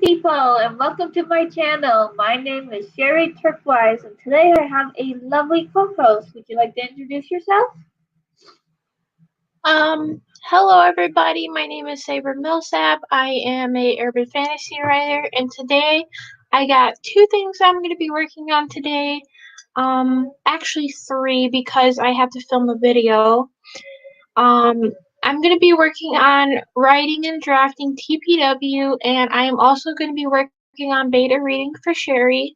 people, and welcome to my channel. My name is Sherry Turquoise, and today I have a lovely co-host. Would you like to introduce yourself? Hello everybody, my name is Saber Millsap. I am a urban fantasy writer, and today I got two things I'm going to be working on today. Actually three because I have to film a video. I'm going to be working on writing and drafting TPW, and I am also going to be working on beta reading for Sherry,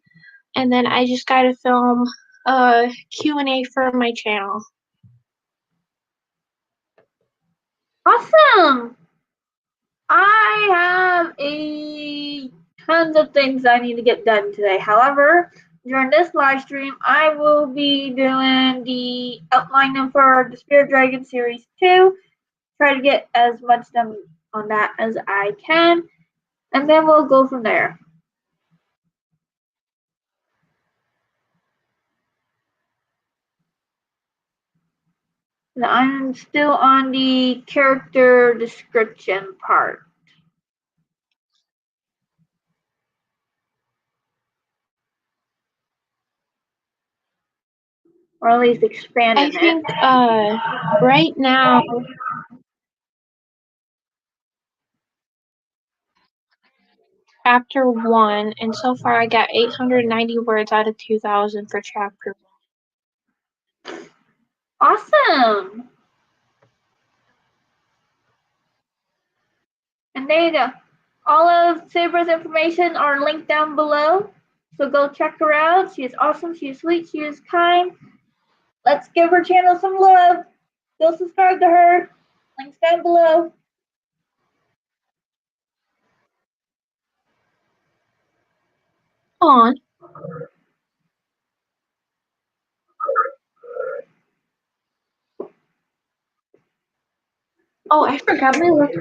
and then I just got to film a Q&A for my channel. Awesome! I have a tons of things I need to get done today. However, during this live stream, I will be doing the outline for the Spirit Dragon Series 2. Try to get as much done on that as I can, and then we'll go from there. And I'm still on the character description part. Or at least expanding I think right now chapter 1, and so far I got 890 words out of 2,000 for chapter 1. Awesome! And there you go. All of Saber's information are linked down below. So go check her out. She is awesome, she is sweet, she is kind. Let's give her channel some love. Go subscribe to her. Links down below. On. Oh, I forgot my list.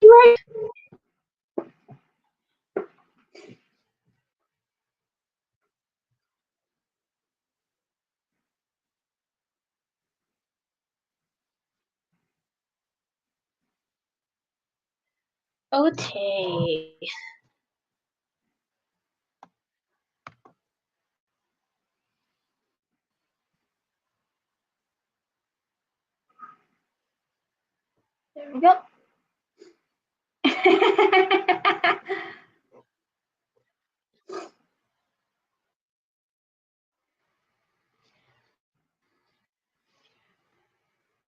You right. Okay. There we go.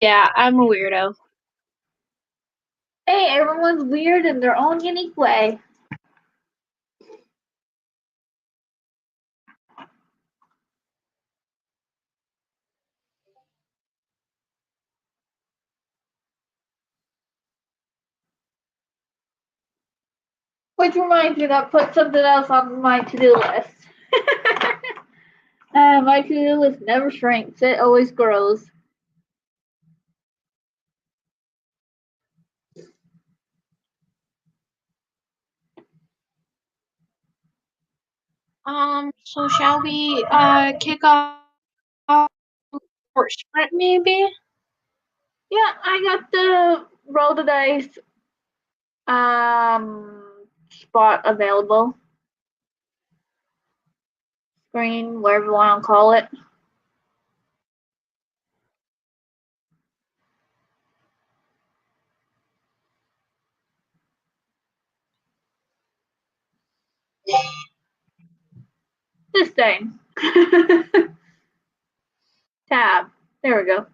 Yeah, I'm a weirdo. Hey, everyone's weird in their own unique way. Which reminds me that put something else on my to-do list. My to-do list never shrinks, it always grows. So shall we kick off for sprint maybe? Yeah, I got the roll the dice spot available. Screen, whatever you want to call it. This thing. Tab. There we go.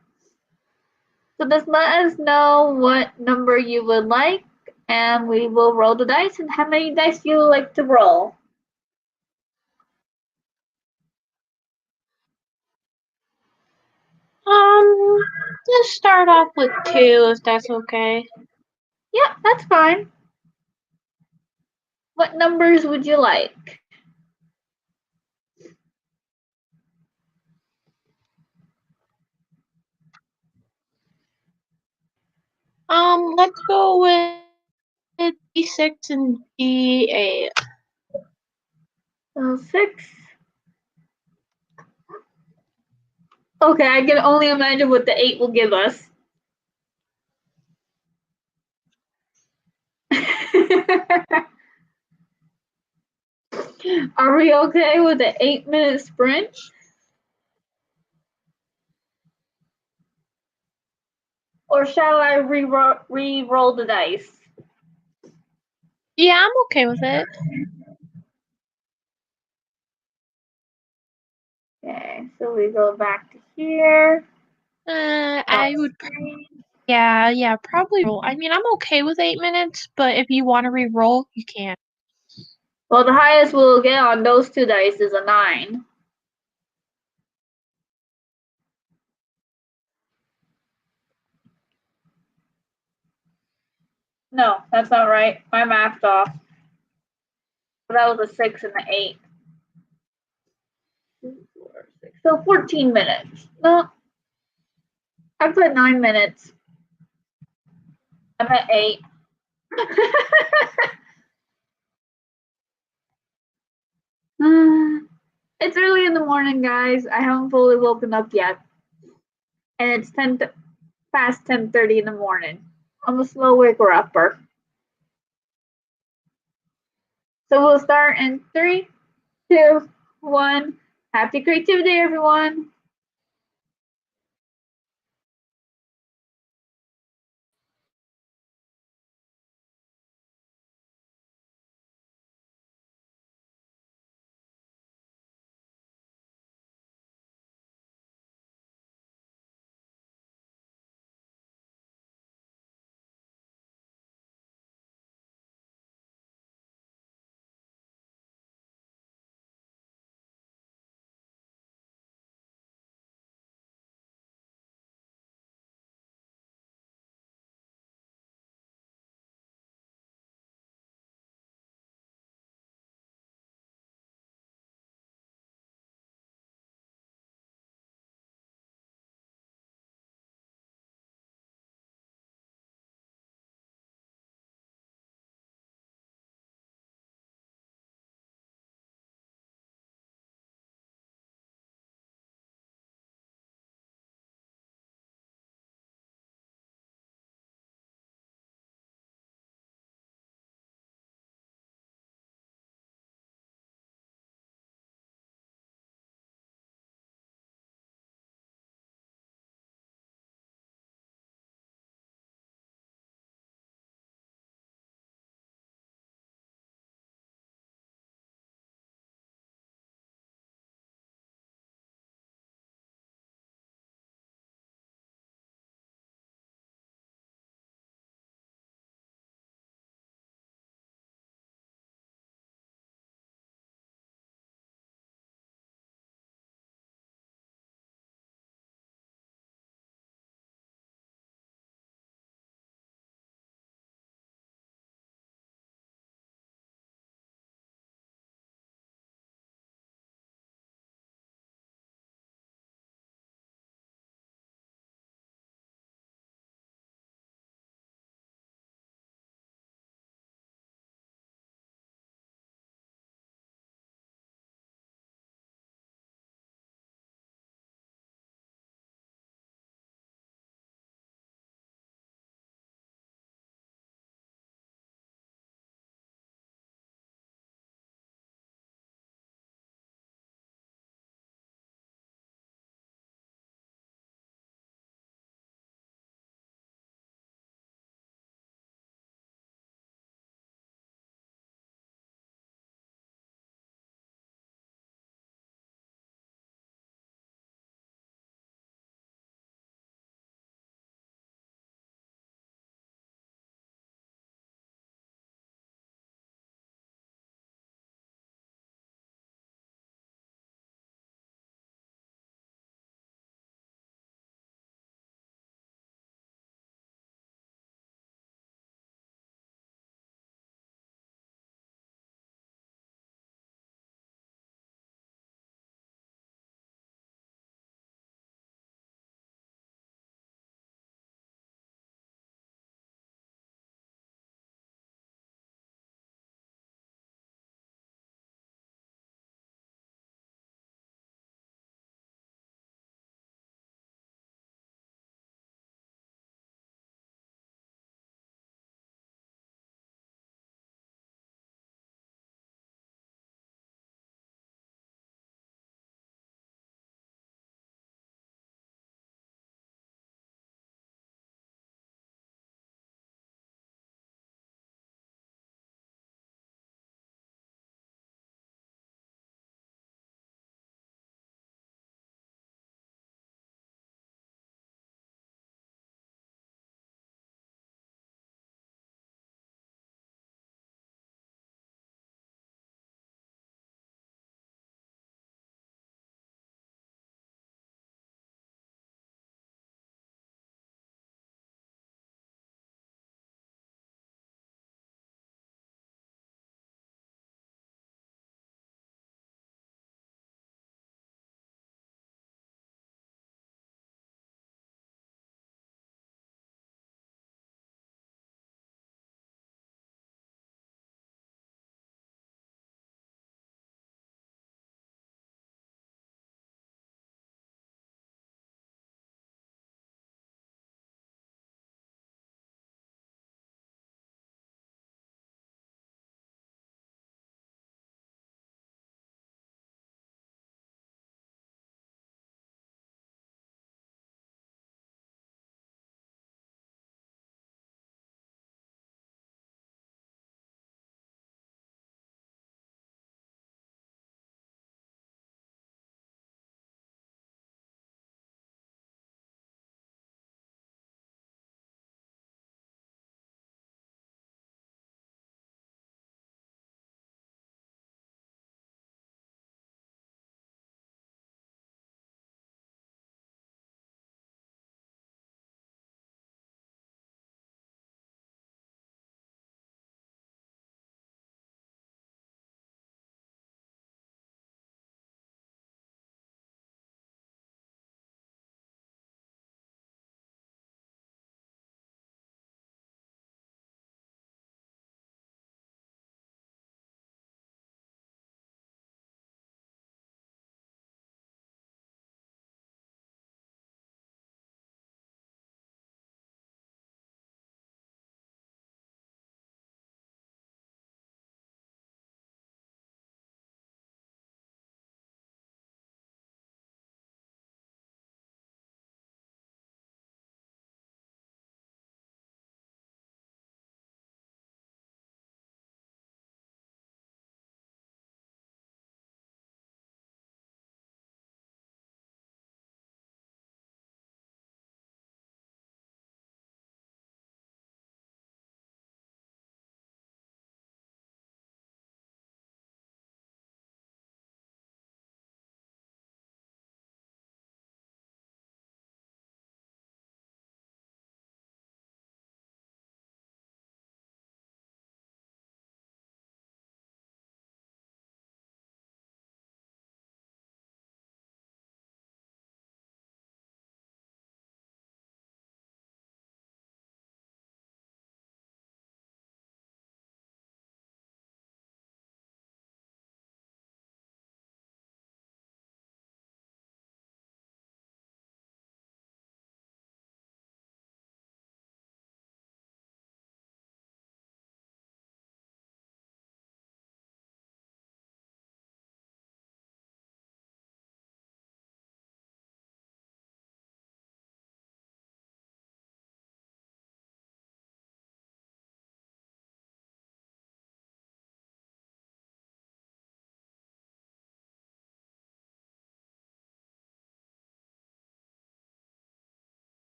So just let us know what number you would like, and we will roll the dice and how many dice you would like to roll. Let's start off with 2 if that's okay. Yeah, that's fine. What numbers would you like? Let's go with D6 and D8. So 6. Okay, I can only imagine what the 8 will give us. Are we okay with the 8-minute sprint? Or shall I re-roll the dice? Yeah, I'm okay with it. Okay, so we go back to here. I would. Yeah, probably roll. I mean, I'm okay with 8 minutes, but if you want to re-roll, you can. Well, the highest we'll get on those two dice is a 9. No, that's not right. My math's off. That was a 6 and an 8. 2, 4, 6. So 14 minutes. No, I put 9 minutes. I'm at 8. It's early in the morning, guys. I haven't fully woken up yet. And it's past 10:30 in the morning. I'm a slow waker upper. So we'll start in 3, 2, 1. Happy creativity, everyone.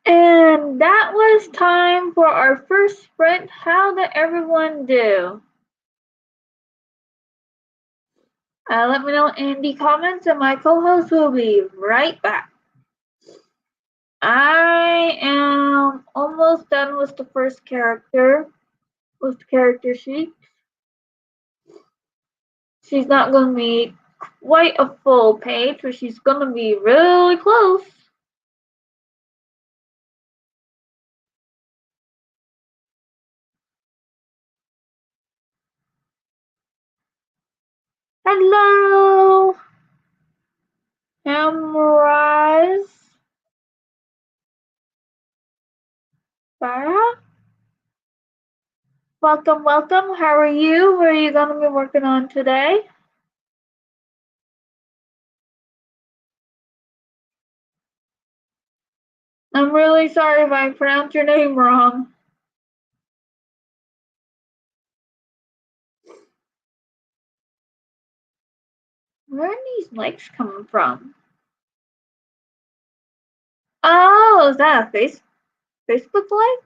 And that was time for our first sprint. How did everyone do? Let me know in the comments, and my co-host will be right back. I am almost done with the first character, with the character sheet. She's not going to be quite a full page, but she's going to be really close. Hello, Amrise, Farah. Welcome, welcome. How are you? What are you going to be working on today? I'm really sorry if I pronounced your name wrong. Where are these likes coming from? Oh, is that a Facebook like?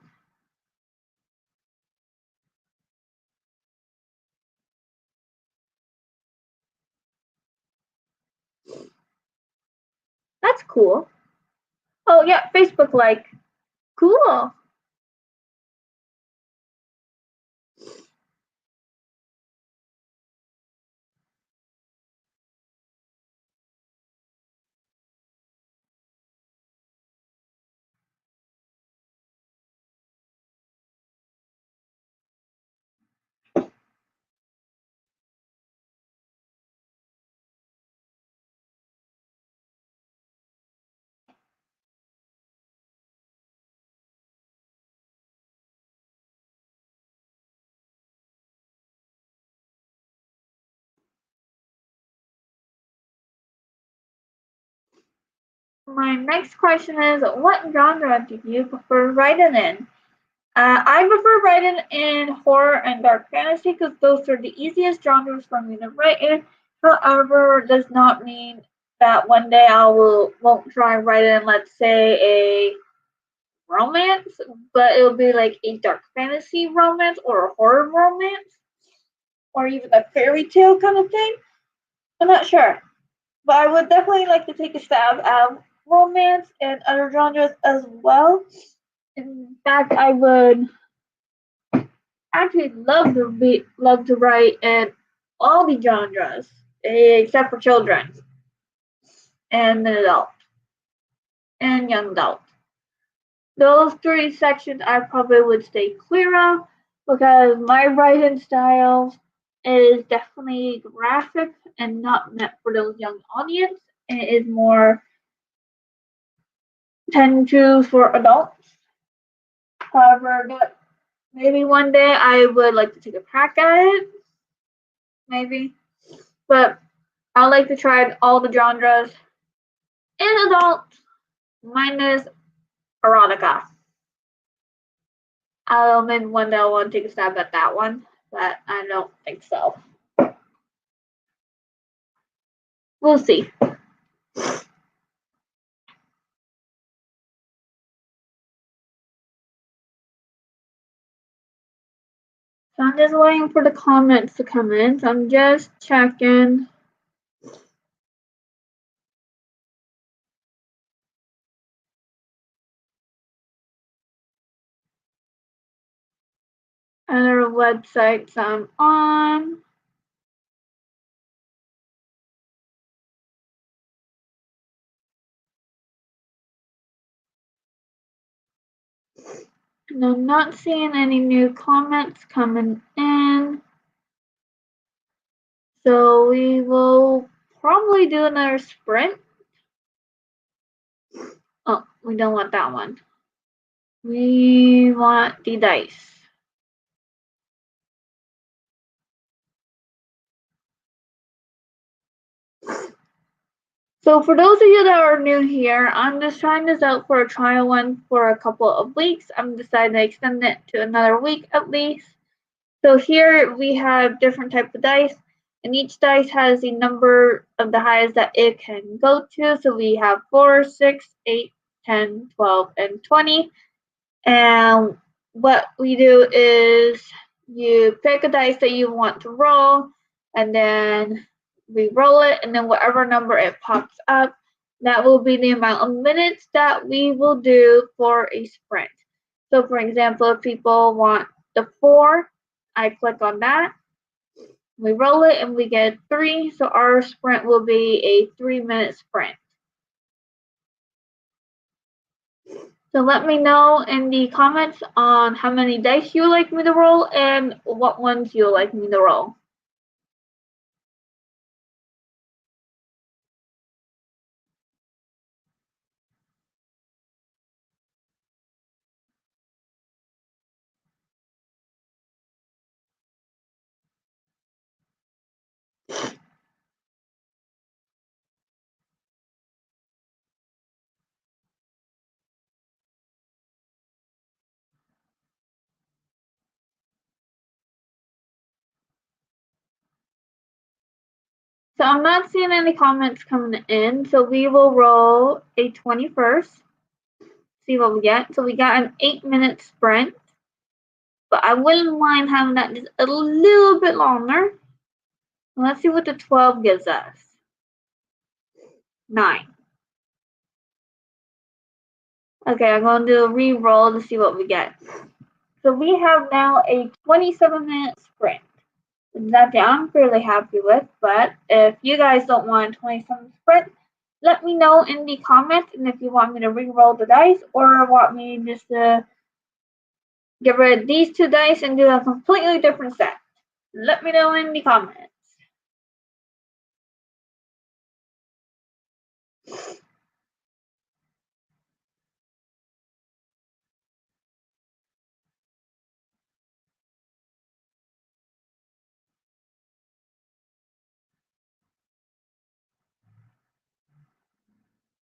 That's cool. Oh yeah, Facebook like. Cool. My next question is, what genre do you prefer writing in? I prefer writing in horror and dark fantasy because those are the easiest genres for me to write in. However, does not mean that one day won't try writing, let's say, a romance, but it'll be like a dark fantasy romance or a horror romance or even a fairy tale kind of thing. I'm not sure, but I would definitely like to take a stab at romance and other genres as well. In fact, I would actually love to write in all the genres except for children and adult and young adult. Those three sections I probably would stay clear of because my writing style is definitely graphic and not meant for those young audience. It is more tend to for adults. However, maybe one day I would like to take a crack at it. Maybe. But I like to try all the genres in adult minus erotica. I'll maybe one day I want to take a stab at that one, but I don't think so. We'll see. So I'm just waiting for the comments to come in. So I'm just checking. Other websites I'm on. And I'm not seeing any new comments coming in. So we will probably do another sprint. Oh, we don't want that one. We want the dice. So for those of you that are new here, I'm just trying this out for a trial one for a couple of weeks. I'm deciding to extend it to another week at least. So here we have different types of dice, and each dice has the number of the highest that it can go to. So we have 4, 6, 8, 10, 12, and 20. And what we do is you pick a dice that you want to roll, and then we roll it, and then whatever number it pops up, that will be the amount of minutes that we will do for a sprint. So for example, if people want the 4, I click on that, we roll it, and we get 3, so our sprint will be a 3-minute sprint. So let me know in the comments on how many dice you like me to roll and what ones you like me to roll. So I'm not seeing any comments coming in, so we will roll a 20 first. See what we get. So we got an 8-minute sprint, but I wouldn't mind having that just a little bit longer. Let's see what the 12 gives us. 9. Okay, I'm going to do a re-roll to see what we get. So we have now a 27-minute sprint. That I'm fairly happy with, but if you guys don't want a 27 sprint, let me know in the comments, and if you want me to re-roll the dice or want me just to get rid of these 2 dice and do a completely different set. Let me know in the comments.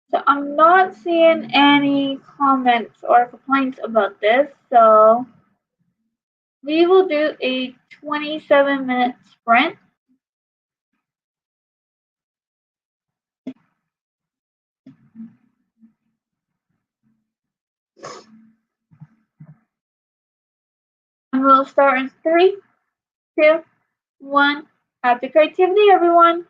So I'm not seeing any comments or complaints about this, so we will do a 27-minute sprint. And we'll start in 3, 2, 1. Happy creativity, everyone!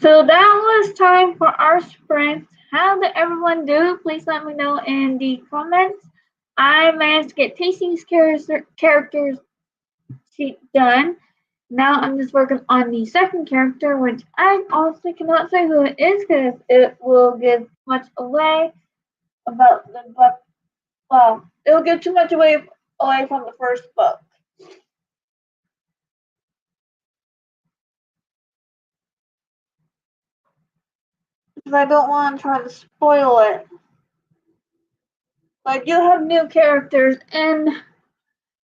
So that was time for our sprint. How did everyone do? Please let me know in the comments. I managed to get Tasty's characters sheet done. Now I'm just working on the second character, which I honestly cannot say who it is because it will give much away about the book. Well, it will give too much away from the first book. Because I don't want to try to spoil it. But you have new characters in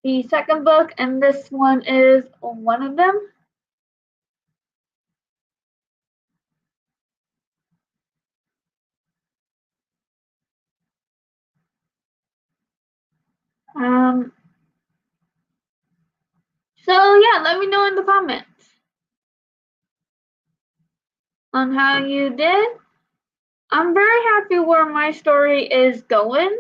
the second book, and this one is one of them. So yeah, let me know in the comments on how you did. I'm very happy where my story is going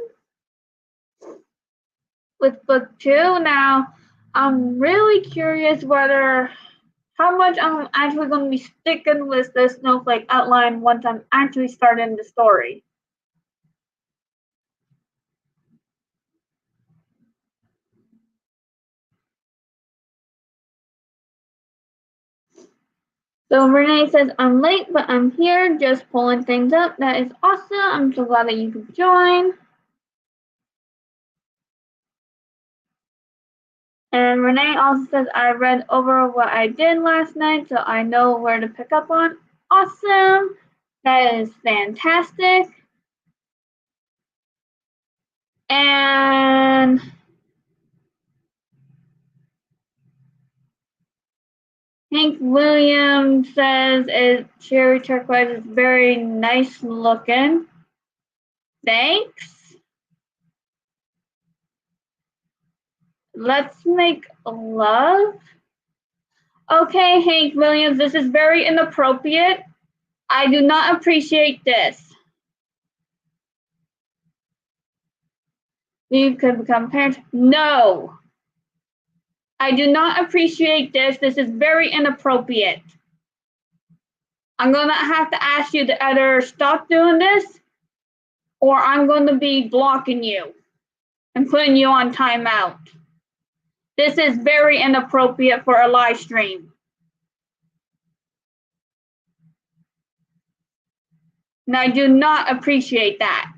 with book 2. Now, I'm really curious how much I'm actually going to be sticking with the snowflake outline once I'm actually starting the story. So Renee says, I'm late, but I'm here just pulling things up. That is awesome. I'm so glad that you could join. And Renee also says, I read over what I did last night, so I know where to pick up on. Awesome. That is fantastic. And Hank Williams says cherry turquoise is very nice looking. Thanks. Let's make love. Okay, Hank Williams, this is very inappropriate. I do not appreciate this. We could become parents. No. I do not appreciate this. This is very inappropriate. I'm going to have to ask you to either stop doing this or I'm going to be blocking you and putting you on timeout. This is very inappropriate for a live stream. And I do not appreciate that.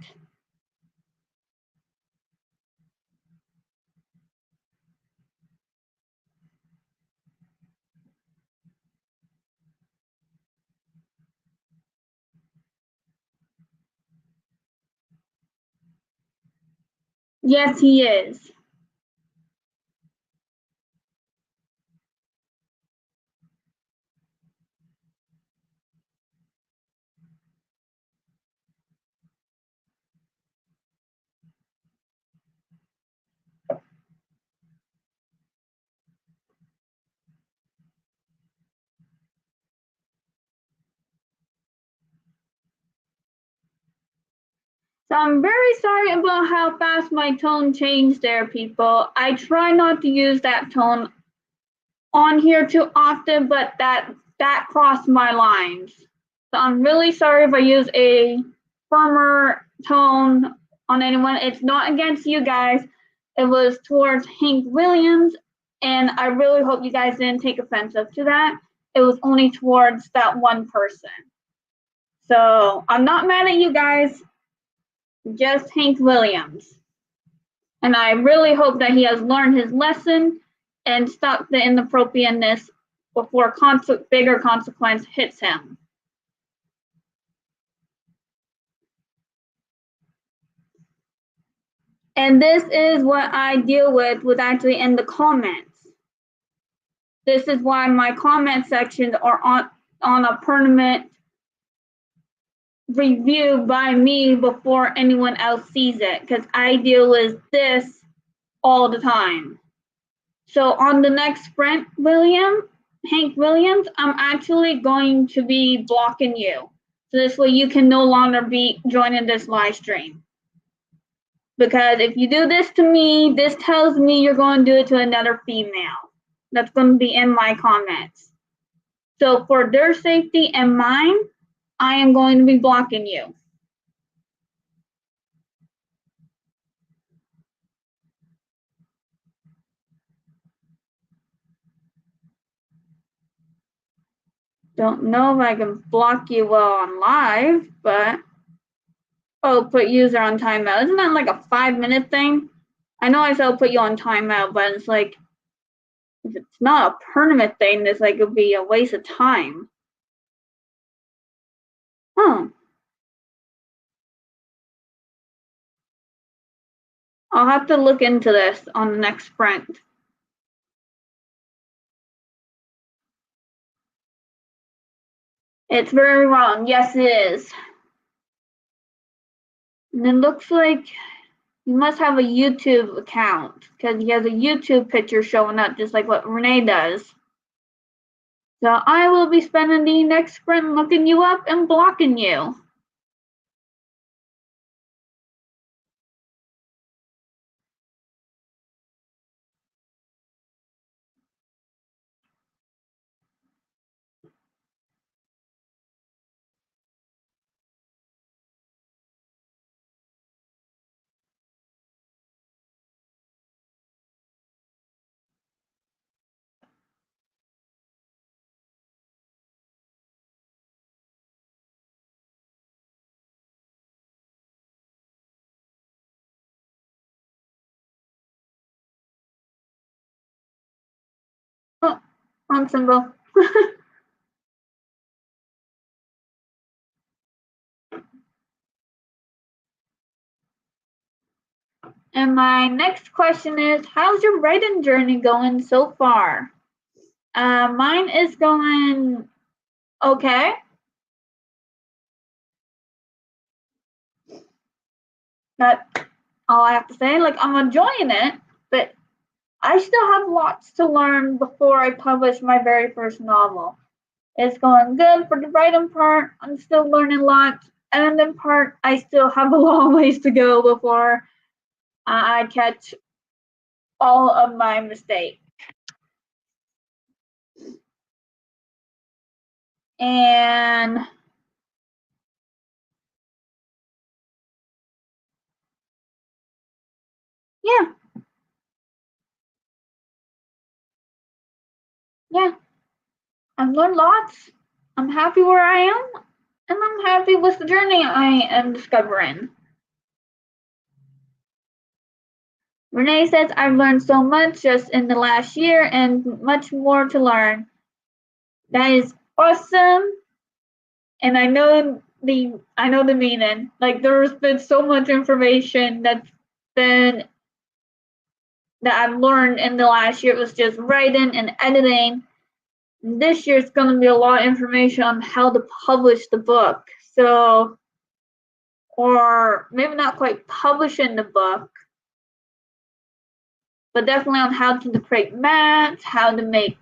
Yes, he is. So I'm very sorry about how fast my tone changed there, people. I try not to use that tone on here too often, but that crossed my lines. So I'm really sorry if I use a firmer tone on anyone. It's not against you guys. It was towards Hank Williams, and I really hope you guys didn't take offensive to that. It was only towards that one person. So I'm not mad at you guys, just Hank Williams. And I really hope that he has learned his lesson and stopped the inappropriateness before bigger consequence hits him. And this is what I deal with actually in the comments. This is why my comment sections are on a permanent review by me before anyone else sees it, because I deal with this all the time. So on the next sprint, Hank Williams, I'm actually going to be blocking you. So this way you can no longer be joining this live stream. Because if you do this to me, this tells me you're going to do it to another female. That's going to be in my comments. So for their safety and mine, I am going to be blocking you. Don't know if I can block you while I'm live, but put user on timeout. Isn't that like a 5-minute thing? I know I said I'll put you on timeout, but it's like if it's not a permanent thing, it's like it'll be a waste of time. Huh. I'll have to look into this on the next sprint. It's very wrong. Yes, it is. And it looks like you must have a YouTube account because he has a YouTube picture showing up just like what Renee does. So I will be spending the next sprint looking you up and blocking you. Oh, wrong symbol. And my next question is, how's your writing journey going so far? Mine is going okay. That's all I have to say. Like, I'm enjoying it, but I still have lots to learn before I publish my very first novel. It's going good for the writing part. I'm still learning lots. And then part, I still have a long ways to go before I catch all of my mistakes. And yeah, yeah, I've learned lots. I'm happy where I am, and I'm happy with the journey I am discovering. Renee says I've learned so much just in the last year and much more to learn. That is awesome. And I know the meaning. Like there's been so much information been that I've learned in the last year. It was just writing and editing. This year it's going to be a lot of information on how to publish the book. So, or maybe not quite publishing the book, but definitely on how to create mats, how to make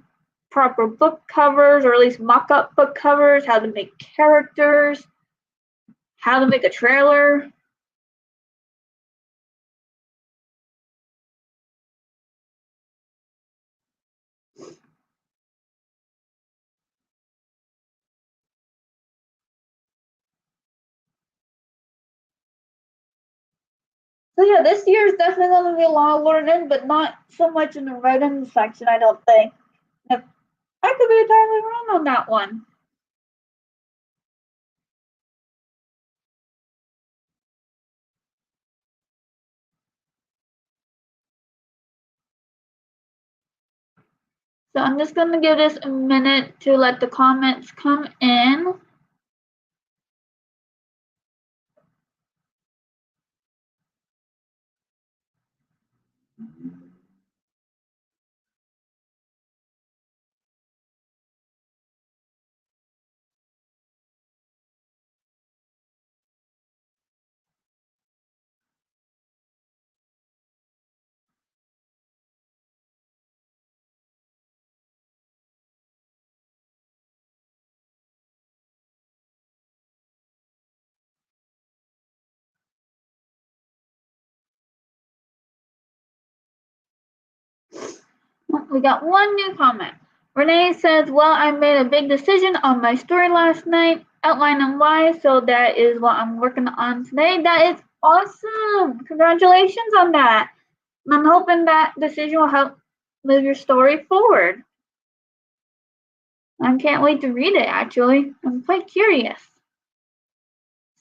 proper book covers, or at least mock-up book covers, how to make characters, how to make a trailer. So yeah, this year is definitely going to be a lot of learning, but not so much in the writing section, I don't think. If I could be entirely wrong on that one. So I'm just going to give this a minute to let the comments come in. We got one new comment. Renee says, well, I made a big decision on my story last night, outlining why, so that is what I'm working on today. That is awesome. Congratulations on that. And I'm hoping that decision will help move your story forward. I can't wait to read it, actually. I'm quite curious.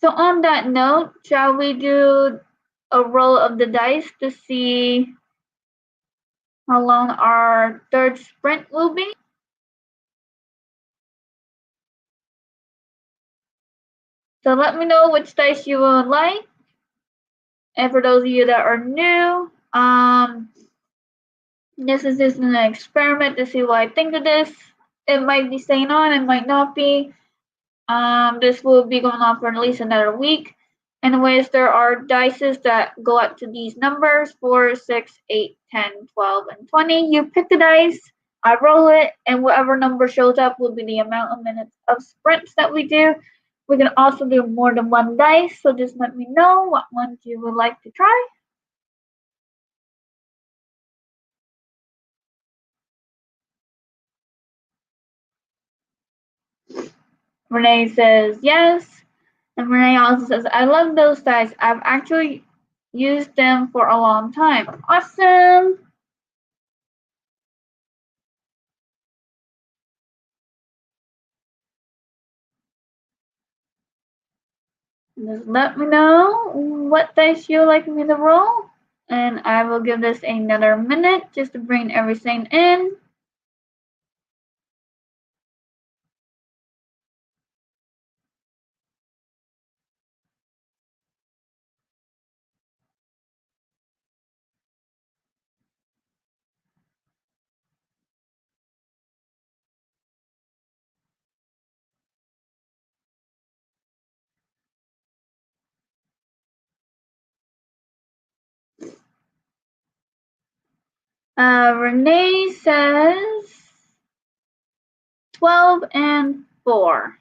So on that note, shall we do a roll of the dice to see how long our third sprint will be? So let me know which dice you would like. And for those of you that are new, this is just an experiment to see what I think of this. It might be staying on, it might not be. This will be going on for at least another week. Anyways, there are dices that go up to these numbers 4, 6, 8, 10, 12, and 20. You pick the dice, I roll it, and whatever number shows up will be the amount of minutes of sprints that we do. We can also do more than one dice, so just let me know what ones you would like to try. Renee says yes. And Renee also says, I love those dice. I've actually used them for a long time. Awesome. Just let me know what dice you would like me to roll. And I will give this another minute just to bring everything in. Renee says 12 and 4.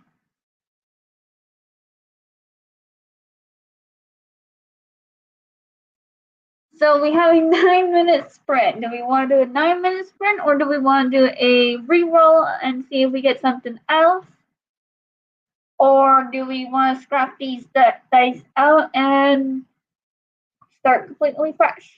So we have a 9-minute sprint. Do we want to do a 9-minute sprint or do we want to do a re-roll and see if we get something else? Or do we want to scrap these dice out and start completely fresh?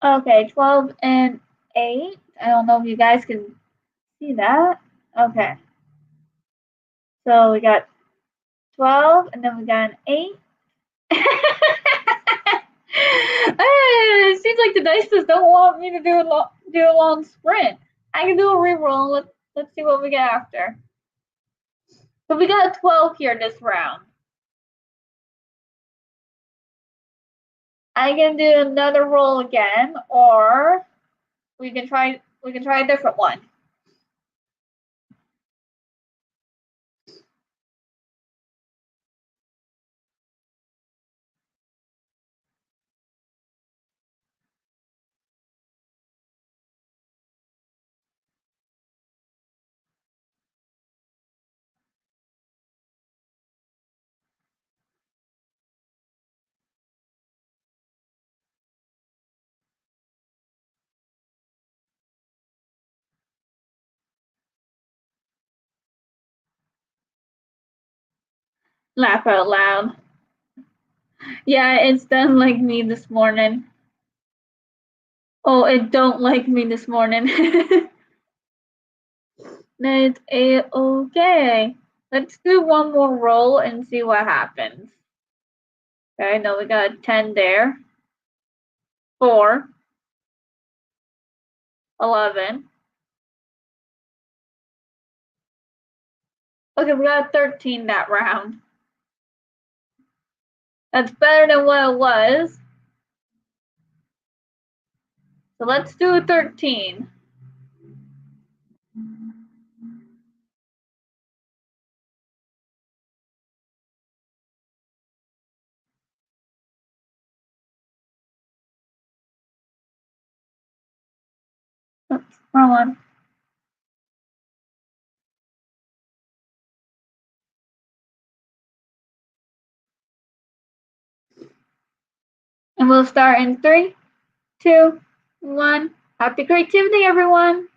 Okay, 12 and 8. I don't know if you guys can see that. Okay. So we got 12 and then we got an 8. It seems like the dice just don't want me to do a long sprint. I can do a reroll. Let's see what we get after. So we got a 12 here this round. I can do another roll again, or we can try a different one. Laugh out loud. Yeah, it's done like me this morning. Oh, it don't like me this morning. That's okay. Let's do one more roll and see what happens. Okay, now we got a 10 there. 4, 11, Okay, we got 13 that round. That's better than what it was. So let's do a 13. Oops, wrong one. And we'll start in 3, 2, 1. Happy creativity, everyone!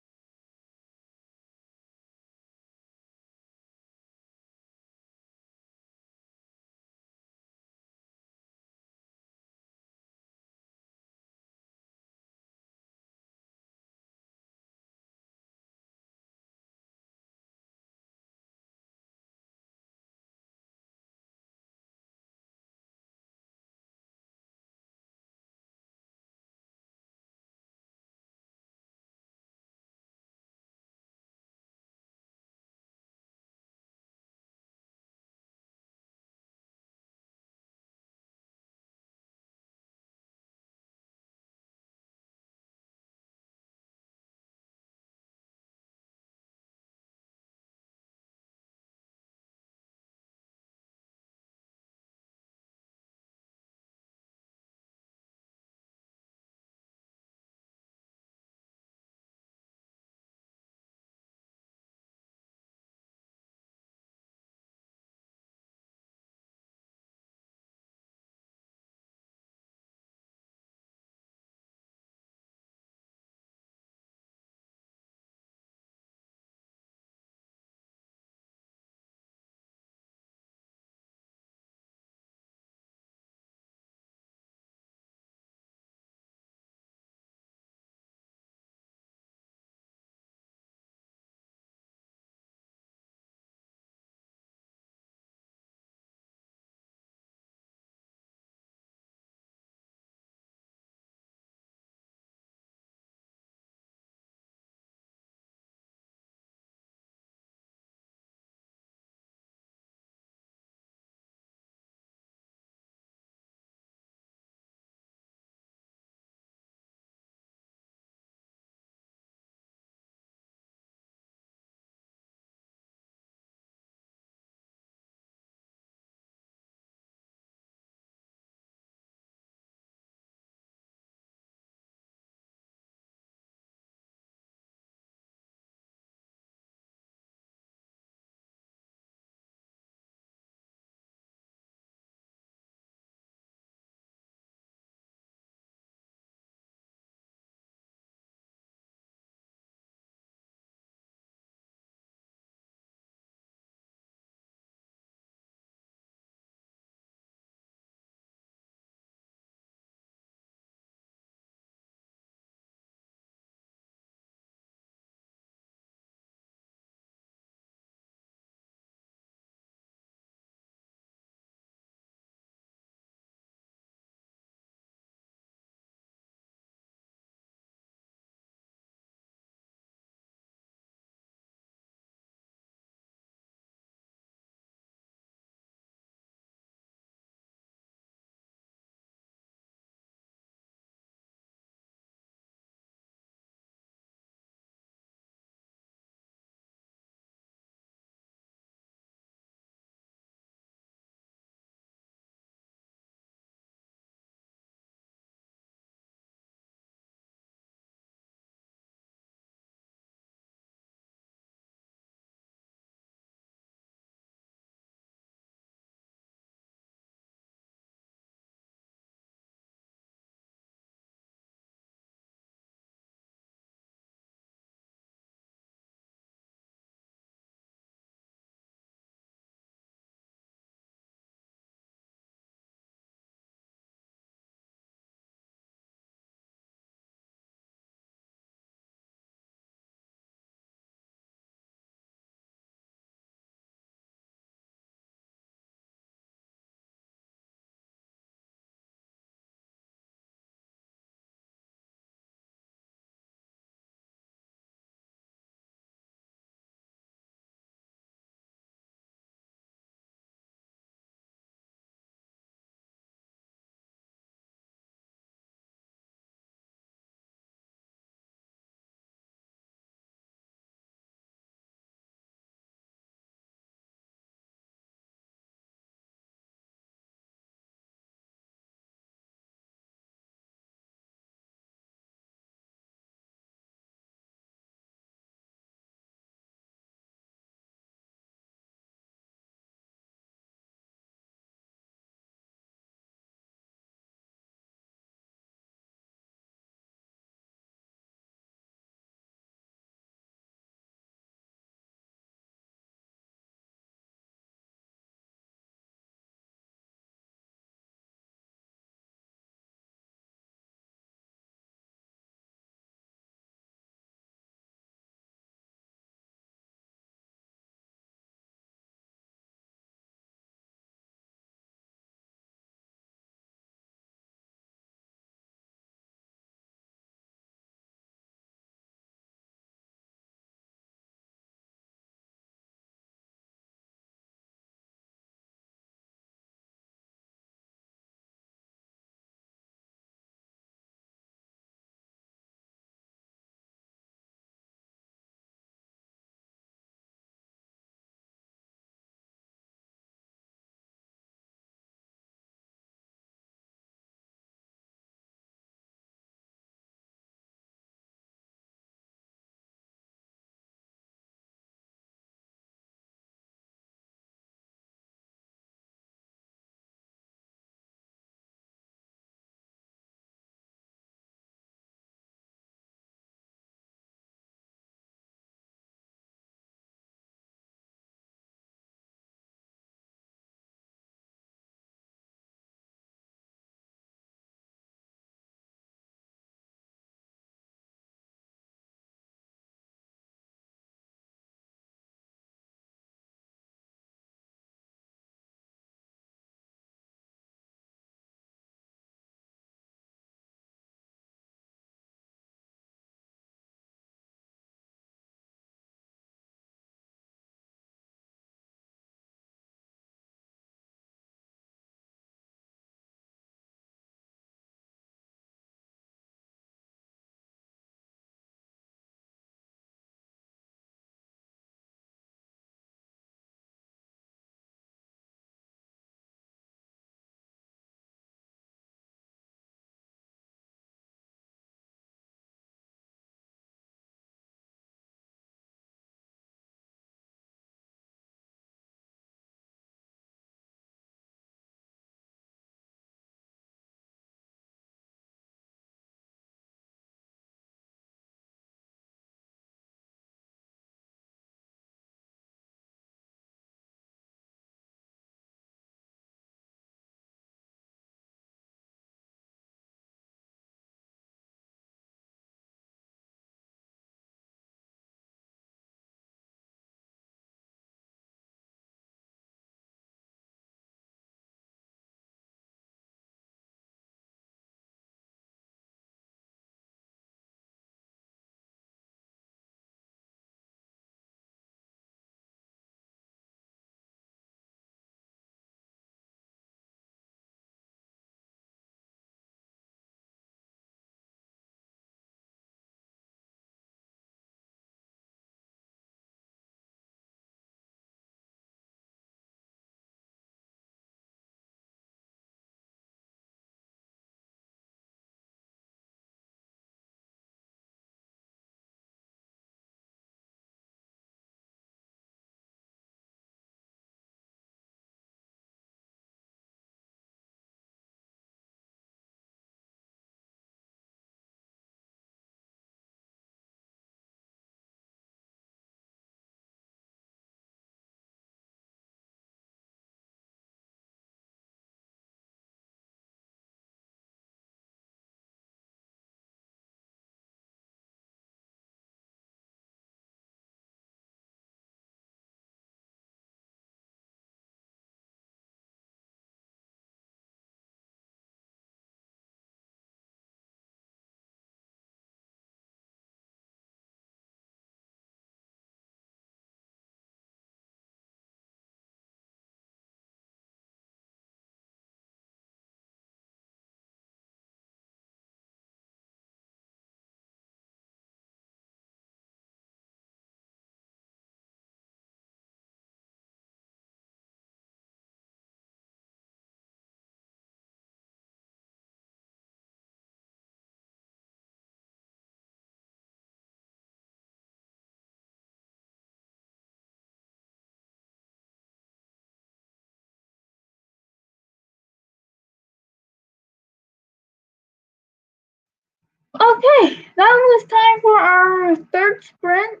Okay, that was time for our third sprint.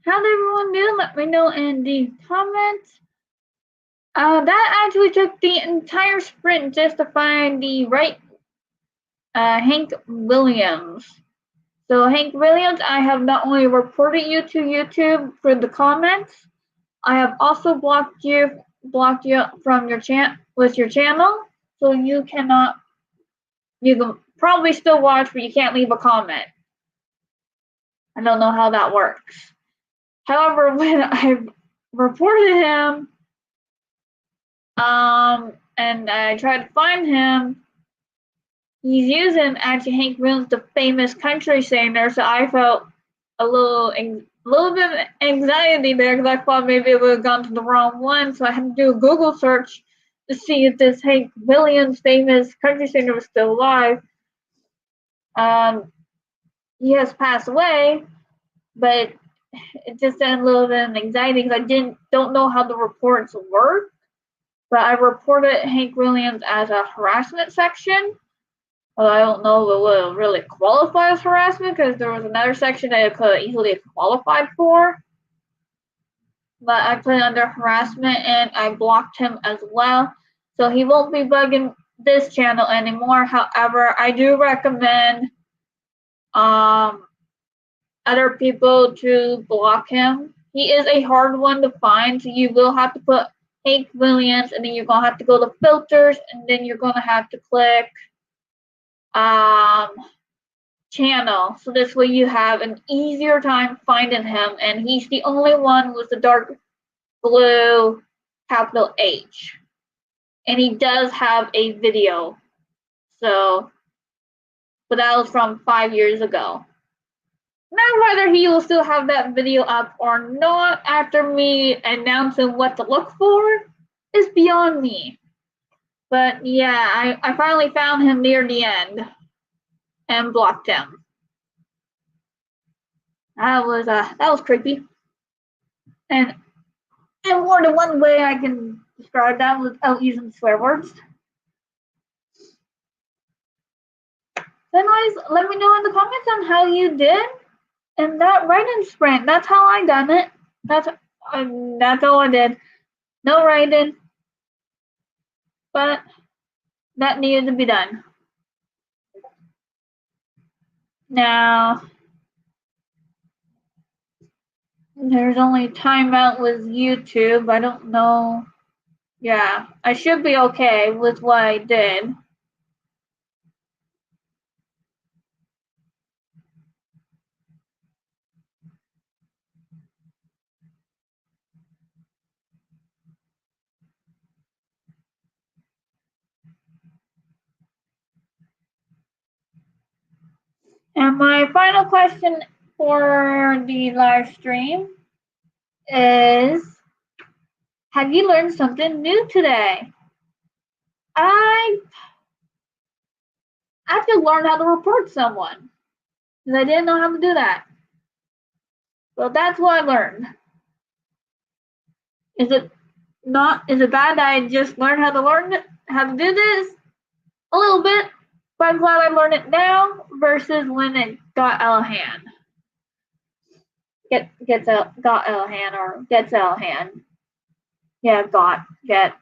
How did everyone do? Let me know in the comments. That actually took the entire sprint just to find the right Hank Williams. So Hank Williams, I have not only reported you to YouTube for the comments, I have also blocked you from your channel, so you cannot. You can probably still watch, but you can't leave a comment. I don't know how that works. However, when I reported him, and I tried to find him, he's using actually Hank Williams, the famous country singer. So I felt a little bit of anxiety there because I thought maybe it would have gone to the wrong one. So I had to do a Google search to see if this Hank Williams, famous country singer, was still alive. Um, he has passed away, but it just had a little bit of anxiety because I don't know how the reports work. But I reported Hank Williams as a harassment section. Well, I don't know if it would really qualify as harassment because there was another section that it could easily have qualified for. But I put it under harassment and I blocked him as well. So he won't be bugging this channel anymore. However, I do recommend other people to block him. He is a hard one to find, so you will have to put Hank Williams and then you're gonna have to go to filters and then you're gonna have to click um channel. So this way you have an easier time finding him, and he's the only one with the dark blue capital H. And he does have a video. So, but that was from 5 years ago. Now, whether he will still have that video up or not after me announcing what to look for is beyond me. But yeah, I finally found him near the end and blocked him. That was creepy. And more than one way I can describe that without using swear words. So anyways, let me know in the comments on how you did in that writing sprint. That's how I done it. That's all I did. No writing, but that needed to be done. Now there's only timeout with YouTube. I don't know. Yeah, I should be okay with what I did. And my final question for the live stream is, have you learned something new today? I have to learn how to report someone because I didn't know how to do that. So that's what I learned. Is it bad that I just learned how to do this? A little bit, but I'm glad I learned it now versus when it got out of hand. Got out of hand or gets out of hand. Yeah, get.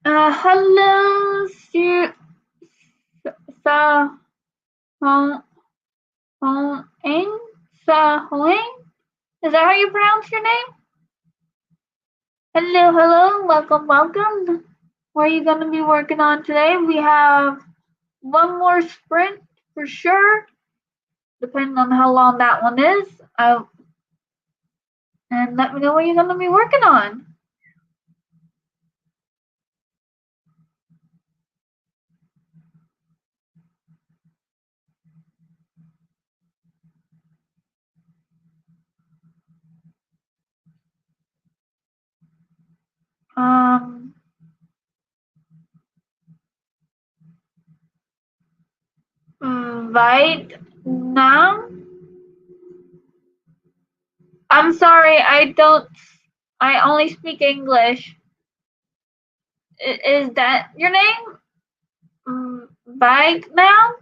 Hello, Sa Hong Ing? Sa Hoing? Is that how you pronounce your name? Hello, welcome. What are you going to be working on today? We have one more sprint for sure, depending on how long that one is. And let me know what you're going to be working on. Um, Vietnam? I'm sorry, I only speak English. Is that your name? Vietnam?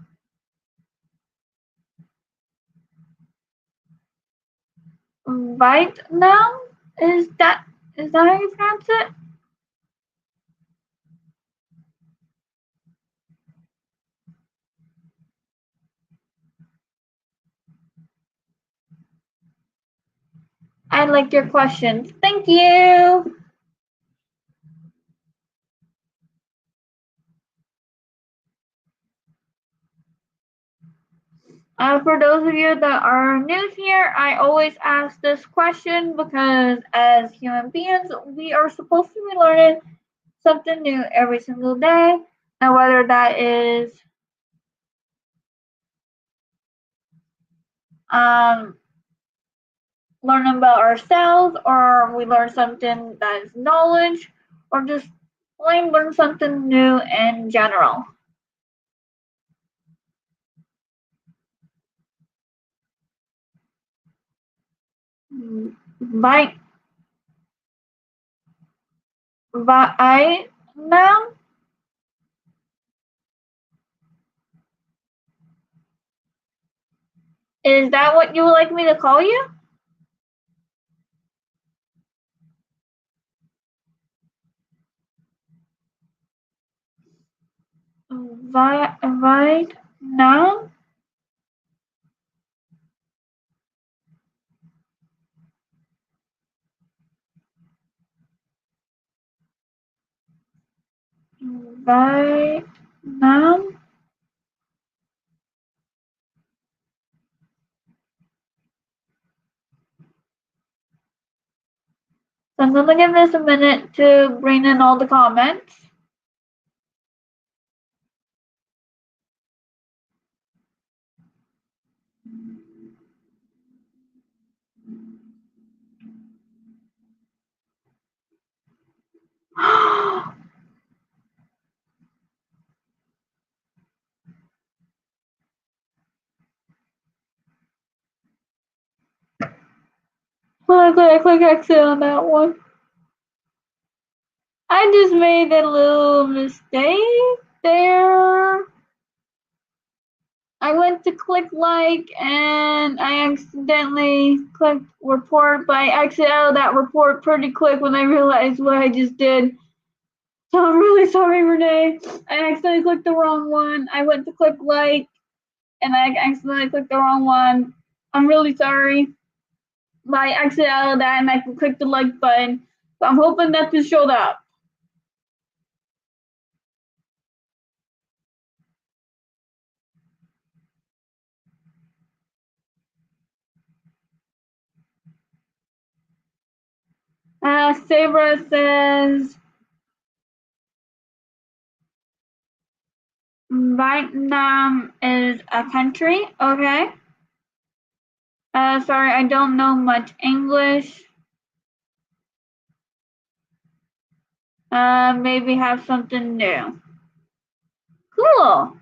Vietnam? Is that how you pronounce it? I like your questions. Thank you. For those of you that are new here, I always ask this question because as human beings, we are supposed to be learning something new every single day. And whether that is um, learning about ourselves, or we learn something that is knowledge, or just plain learn something new in general. Vietnam? Is that what you would like me to call you? Vietnam? Vietnam? So I'm gonna give this a minute to bring in all the comments. I click exit on that one. I just made a little mistake there. I went to click like and I accidentally clicked report, but I exited out of that report pretty quick when I realized what I just did. So I'm really sorry, Renee. I accidentally clicked the wrong one. I went to click like and I accidentally clicked the wrong one. I'm really sorry. But I exited out of that and I clicked the like button. So I'm hoping that this showed up. Sabra says Vietnam is a country. Okay. Sorry, I don't know much English. Maybe have something new. Cool.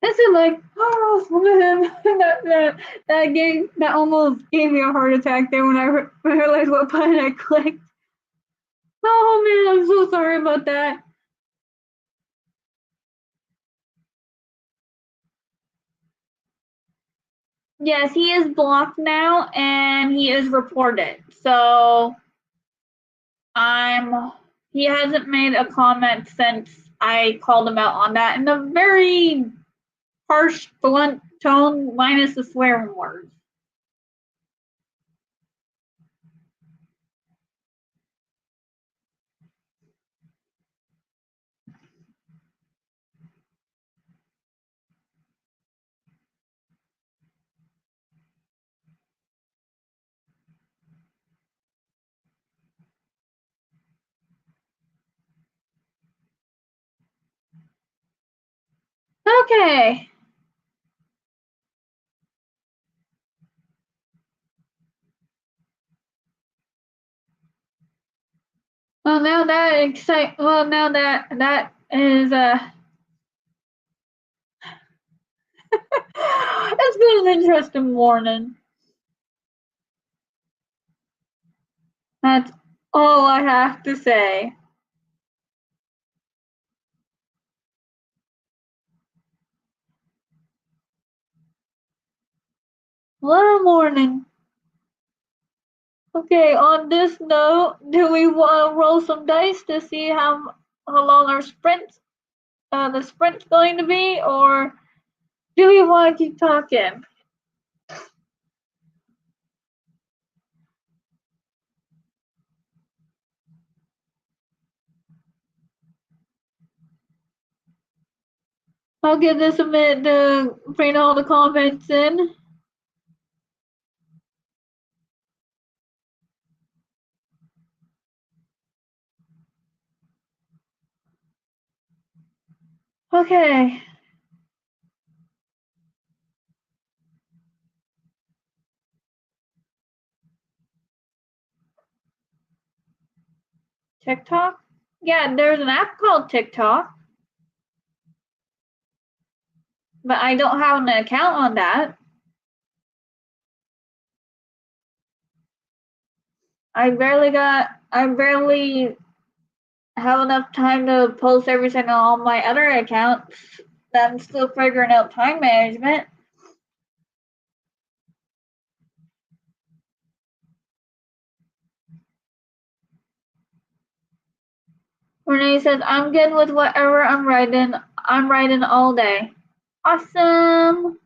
This is like, oh, look at him. that almost gave me a heart attack there when I realized what button I clicked. Oh man, I'm so sorry about that. Yes, he is blocked now and he is reported. So he hasn't made a comment since I called him out on that in a very harsh, blunt tone, minus the swearing words. Okay. Well, now that is it's been an interesting morning. That's all I have to say. What a morning. Okay, on this note, do we want to roll some dice to see how long our the sprint's going to be, or do we want to keep talking? I'll give this a minute to bring all the comments in. Okay. TikTok? Yeah, there's an app called TikTok, but I don't have an account on that. I barely have enough time to post everything on all my other accounts. I'm still figuring out time management. Renee says, I'm good with whatever I'm writing. I'm writing all day. Awesome.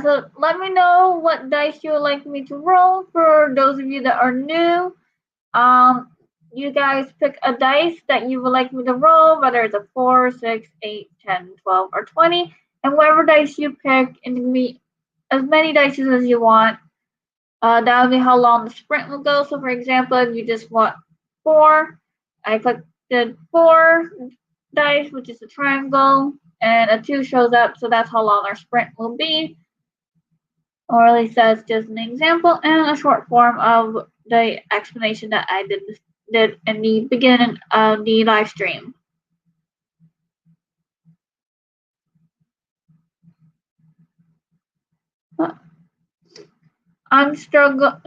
So let me know what dice you would like me to roll. For those of you that are new, you guys pick a dice that you would like me to roll, whether it's a 4, 6, 8, 10, 12, or 20, and whatever dice you pick, and give me as many dice as you want. That'll be how long the sprint will go. So for example, if you just want 4, I click the 4 dice, which is a triangle, and a 2 shows up, so that's how long our sprint will be. Or at least that's just an example and a short form of the explanation that I did in the beginning of the live stream. I'm struggling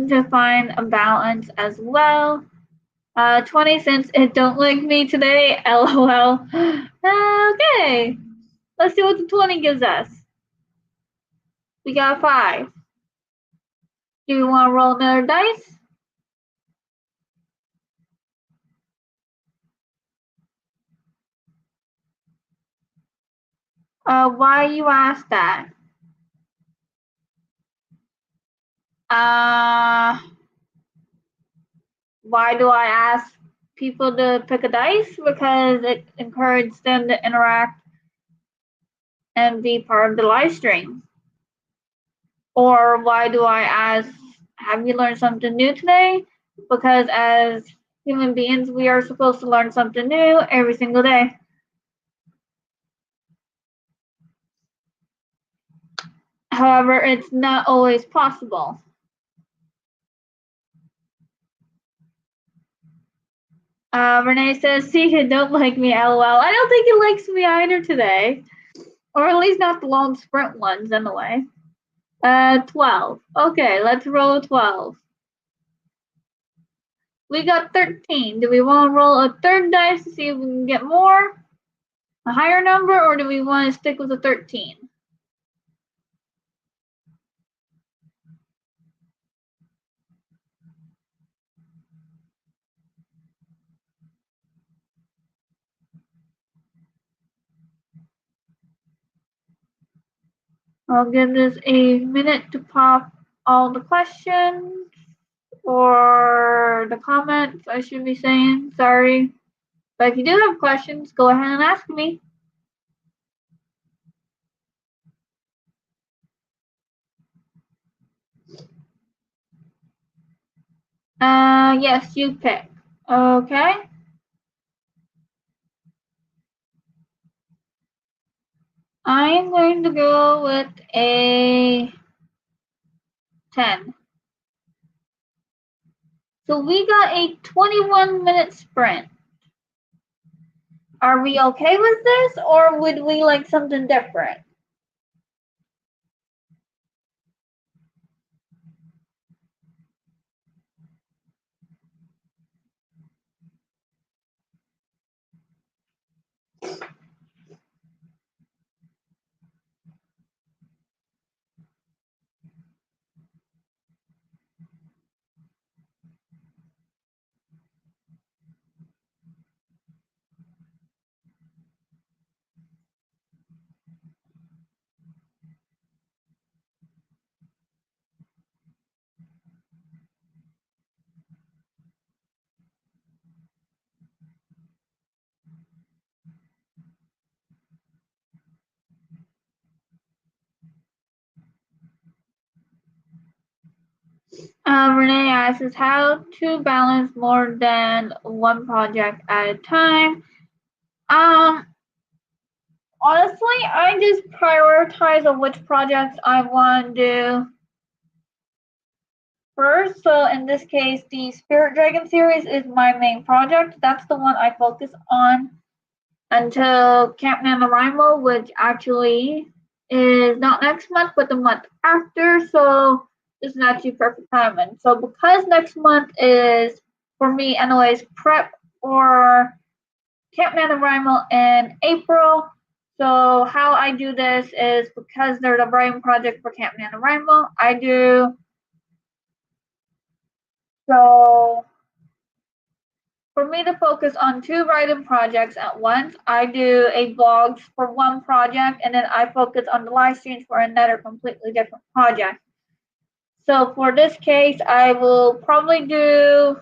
to find a balance as well. 20 cents, it don't like me today, lol. Okay, let's see what the 20 gives us. We got 5. Do we want to roll another dice? Why you ask that? Why do I ask people to pick a dice? Because it encourages them to interact and be part of the live stream. Or why do I ask, have you learned something new today? Because as human beings, we are supposed to learn something new every single day. However, it's not always possible. Renee says, see, you don't like me, lol. I don't think he likes me either today. Or at least not the long sprint ones, anyway. 12. Okay, let's roll 12. We got 13. Do we want to roll a third dice to see if we can get more? A higher number, or do we want to stick with the 13? I'll give this a minute to pop all the questions or the comments, I should be saying. Sorry. But if you do have questions, go ahead and ask me. Yes, you pick. Okay. I am going to go with a 10. So we got a 21-minute sprint. Are we okay with this, or would we like something different? Renee asks how to balance more than one project at a time. Honestly, I just prioritize on which projects I want to do first. So in this case, the Spirit Dragon series is my main project. That's the one I focus on until Camp NaNoWriMo, which actually is not next month, but the month after. So this is actually perfect timing. So because next month is, for me anyways, prep for Camp NaNoWriMo in April. So how I do this is because there's a writing project for Camp NaNoWriMo, I do so for me to focus on 2 writing projects at once, I do a vlogs for one project and then I focus on the live streams for another completely different project. So for this case, I will probably do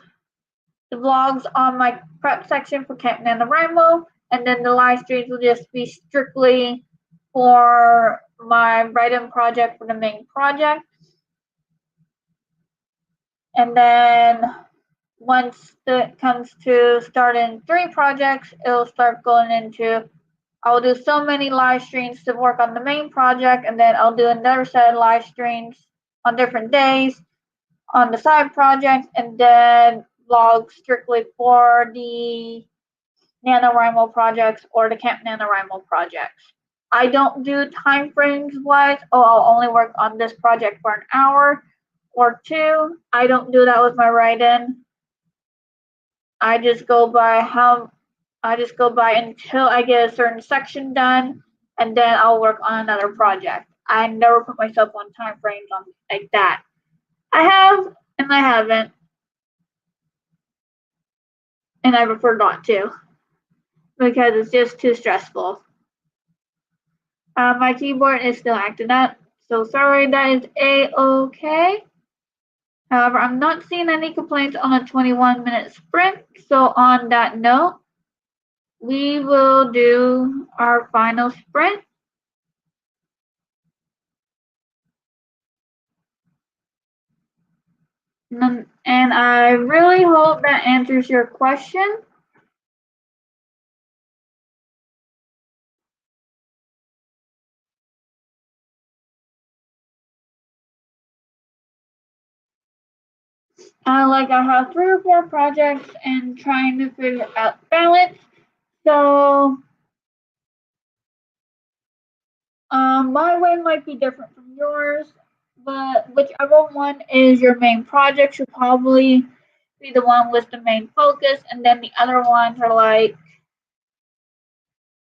the vlogs on my prep section for Camp NaNoWriMo, and then the live streams will just be strictly for my writing project for the main project. And then once it comes to starting 3 projects, it'll start going into, I'll do so many live streams to work on the main project, and then I'll do another set of live streams on different days on the side projects, and then vlog strictly for the NaNoWriMo projects or the Camp NaNoWriMo projects. I don't do time frames wise, I'll only work on this project for an hour or 2. I don't do that with my write-in. I just go by until I get a certain section done, and then I'll work on another project. I never put myself on time frames on like that. I have and I haven't, and I prefer not to because it's just too stressful. My keyboard is still acting up, so sorry, that is a-okay. However, I'm not seeing any complaints on a 21-minute sprint, so on that note, we will do our final sprint. And I really hope that answers your question. Like I have 3 or 4 projects and trying to figure out balance. So my way might be different from yours, but whichever one is your main project should probably be the one with the main focus, and then the other ones are like,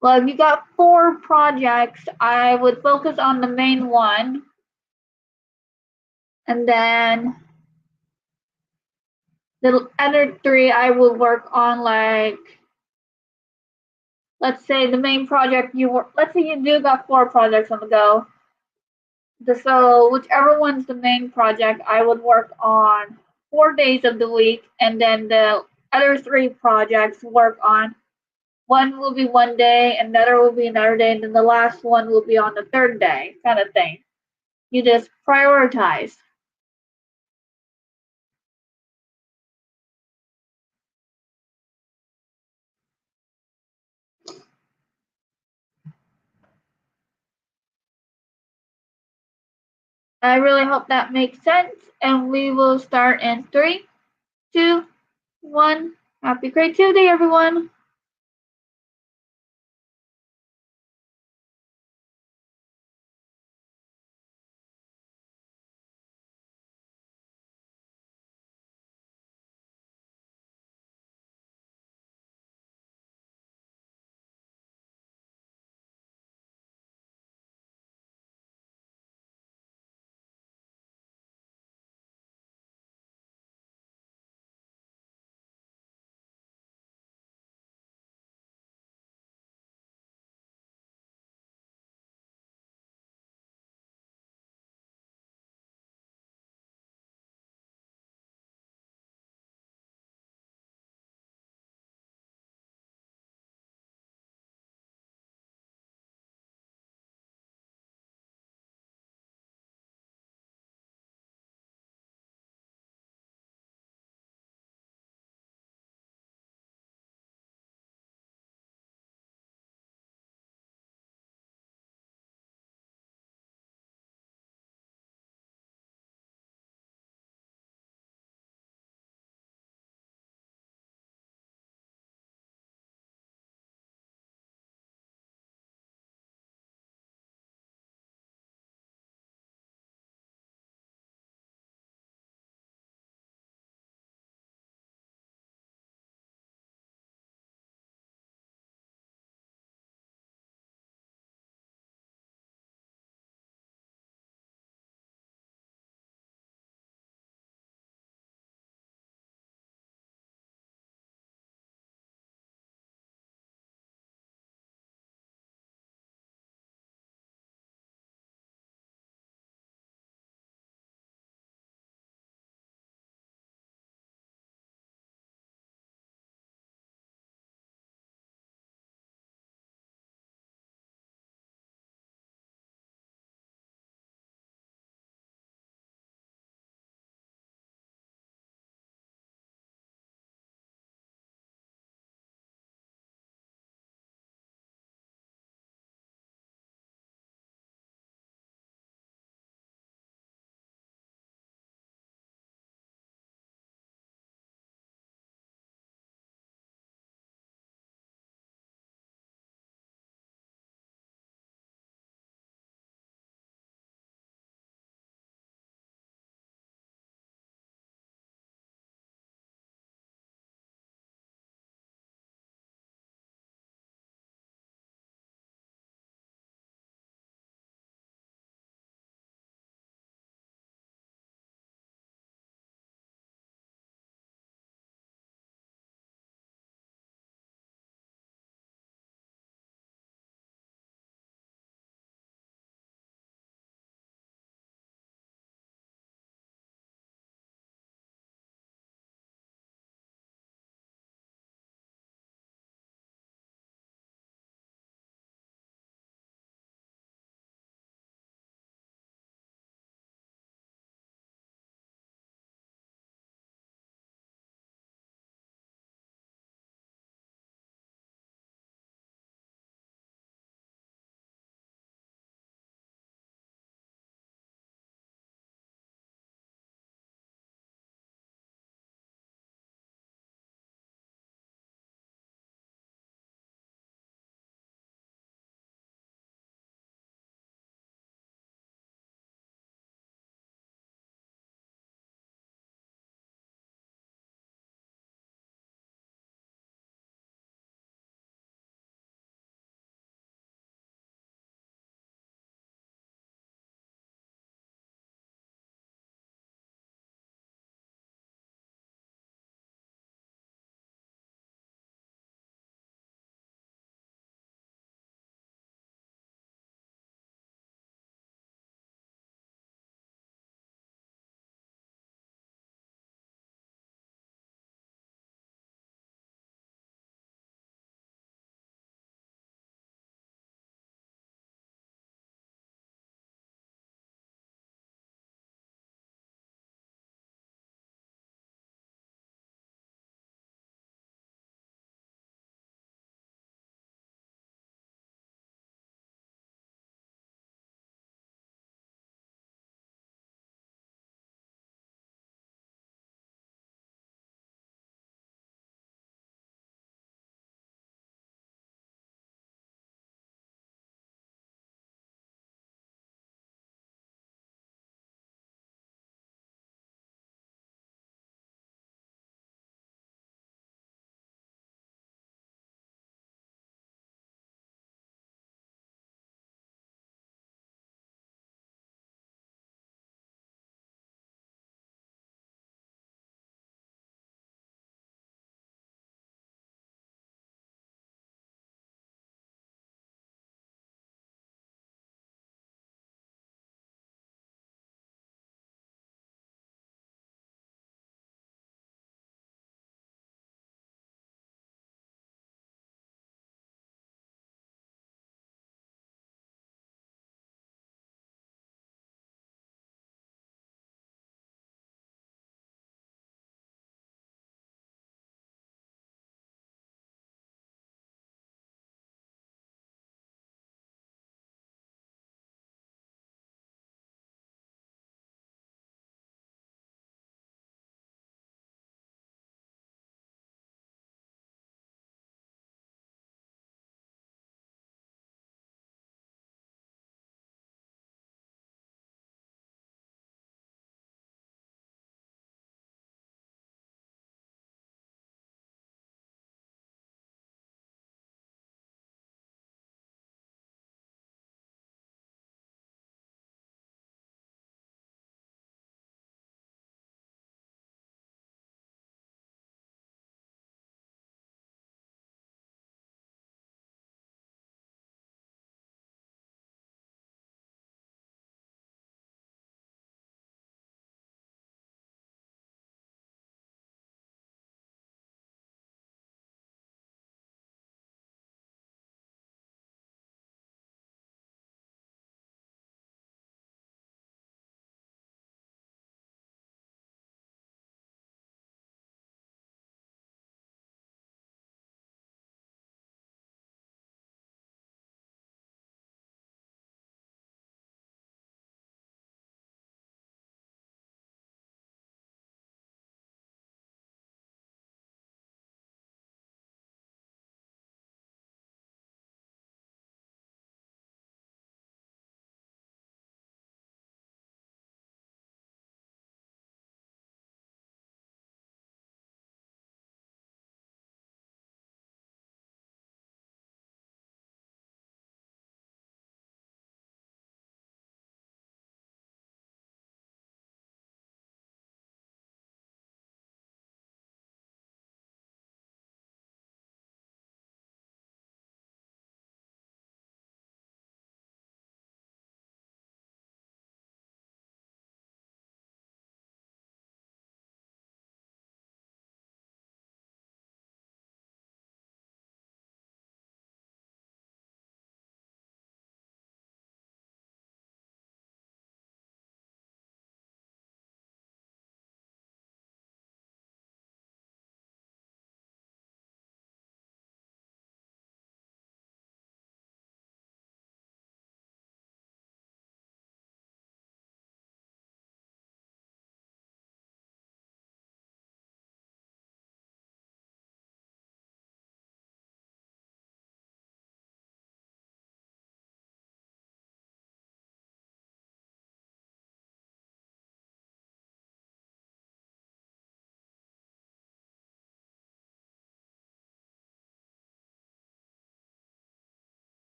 well, if you got 4 projects, I would focus on the main one, and then the other 3 I would work on, like, let's say the main project let's say you do got 4 projects on the go. So whichever one's the main project, I would work on 4 days of the week, and then the other three projects work on. One will be one day, another will be another day, and then the last one will be on the third day, kind of thing. You just prioritize. I really hope that makes sense, and we will start in 3, 2, 1. Happy creativity, everyone!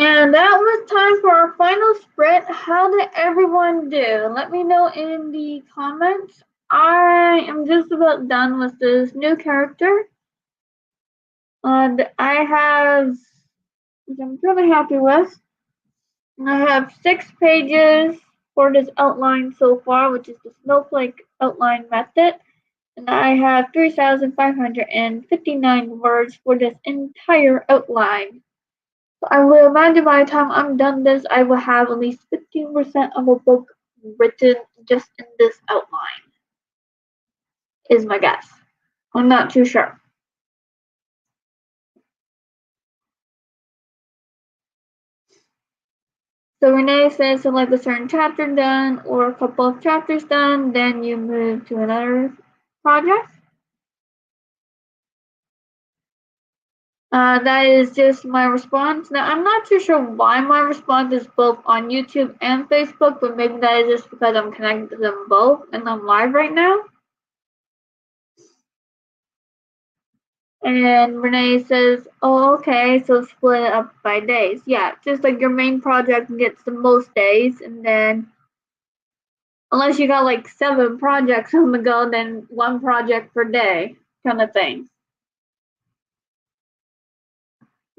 And that was time for our final sprint. How did everyone do? Let me know in the comments. I am just about done with this new character. And I have, which I'm really happy with. I have 6 pages for this outline so far, which is the snowflake outline method. And I have 3,559 words for this entire outline. So I will imagine by the time I'm done this, I will have at least 15% of a book written just in this outline, is my guess. I'm not too sure. So Renee says select a certain chapter done or a couple of chapters done, then you move to another project. That is just my response. Now, I'm not too sure why my response is both on YouTube and Facebook, but maybe that is just because I'm connected to them both and I'm live right now. And Renee says, oh, okay, so split it up by days. Yeah, just like your main project gets the most days, and then unless you got like 7 projects on the go, then 1 project per day kind of thing.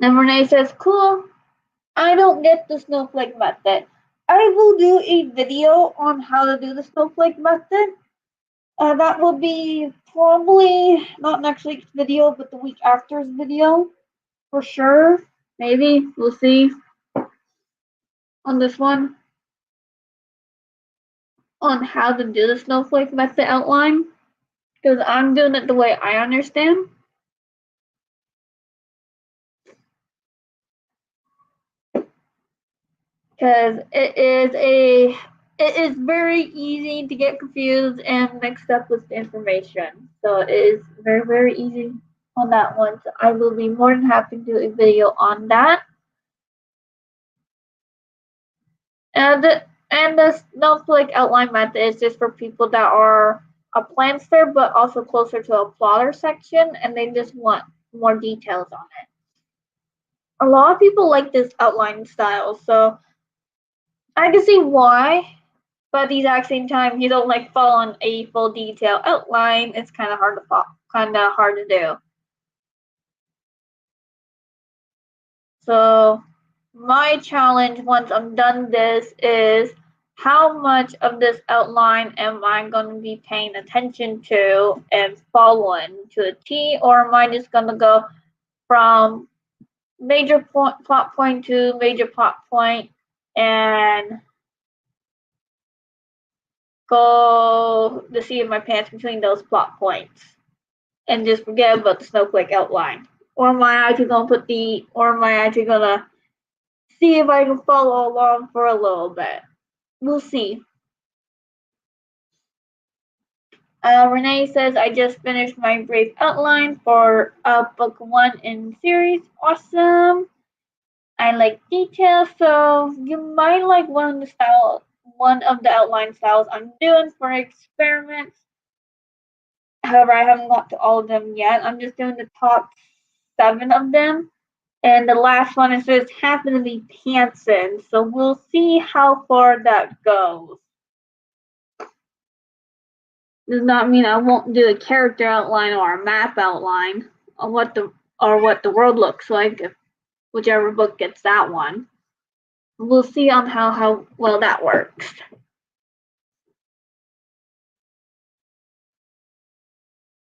And Renee says, cool. I don't get the snowflake method. I will do a video on how to do the snowflake method. That will be probably not next week's video, but the week after's video for sure. Maybe we'll see on this one on how to do the snowflake method outline because I'm doing it the way I understand. Because it is very easy to get confused and mixed up with the information. So it is very, very easy on that one. So I will be more than happy to do a video on that. And the snowflake outline method is just for people that are a planster but also closer to a plotter section and they just want more details on it. A lot of people like this outline style, so I can see why. But at the exact same time, you don't like follow on a full detail outline. It's kind of hard to follow, kind of hard to do. So my challenge once I'm done this is how much of this outline am I going to be paying attention to and following to a T, or am I just going to go from major plot point to major plot point and go the seat of my pants between those plot points and just forget about the snowflake outline? Or am I actually gonna see if I can follow along for a little bit? We'll see. Renee says I just finished my brief outline for book 1 in series. Awesome. I like details, so you might like one of the outline styles I'm doing for experiments. However, I haven't got to all of them yet. I'm just doing the top 7 of them. And the last one is just happen to be pantsin. So we'll see how far that goes. Does not mean I won't do a character outline or a map outline of what the world looks like if whichever book gets that one. We'll see on how well that works.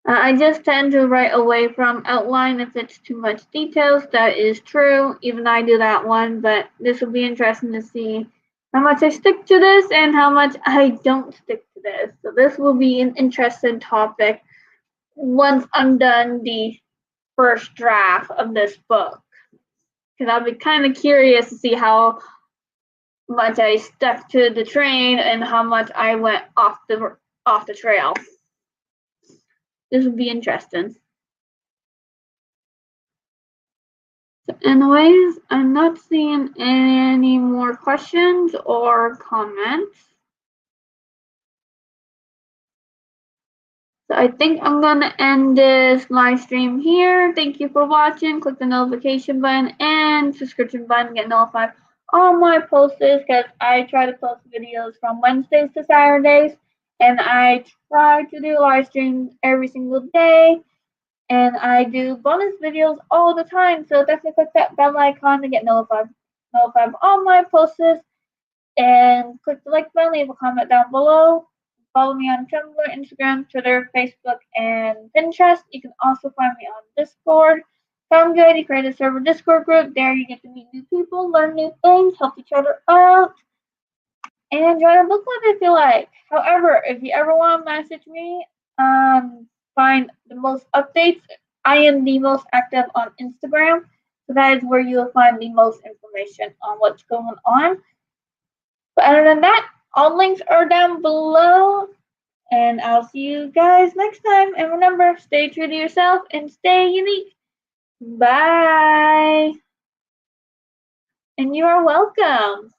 I just tend to write away from outline if it's too much details. That is true. Even I do that one, but this will be interesting to see how much I stick to this and how much I don't stick to this. So this will be an interesting topic once I'm done the first draft of this book. Because I'll be kind of curious to see how much I stuck to the train and how much I went off the trail. This will be interesting. So anyways, I'm not seeing any more questions or comments. So I think I'm gonna end this live stream here. Thank you for watching. Click the notification button and subscription button to get notified on my posts because I try to post videos from Wednesdays to Saturdays, and I try to do live streams every single day. And I do bonus videos all the time, so definitely click that bell icon to get notified of all my posts. And click the like button, leave a comment down below. Follow me on Tumblr, Instagram, Twitter, Facebook, and Pinterest. You can also find me on Discord. Found G.H.D create a server Discord group. There you get to meet new people, learn new things, help each other out, and join a book club if you like. However, if you ever want to message me, find the most updates. I am the most active on Instagram, so that is where you'll find the most information on what's going on. But other than that, all links are down below. And I'll see you guys next time. And remember, stay true to yourself and stay unique. Bye. And you are welcome.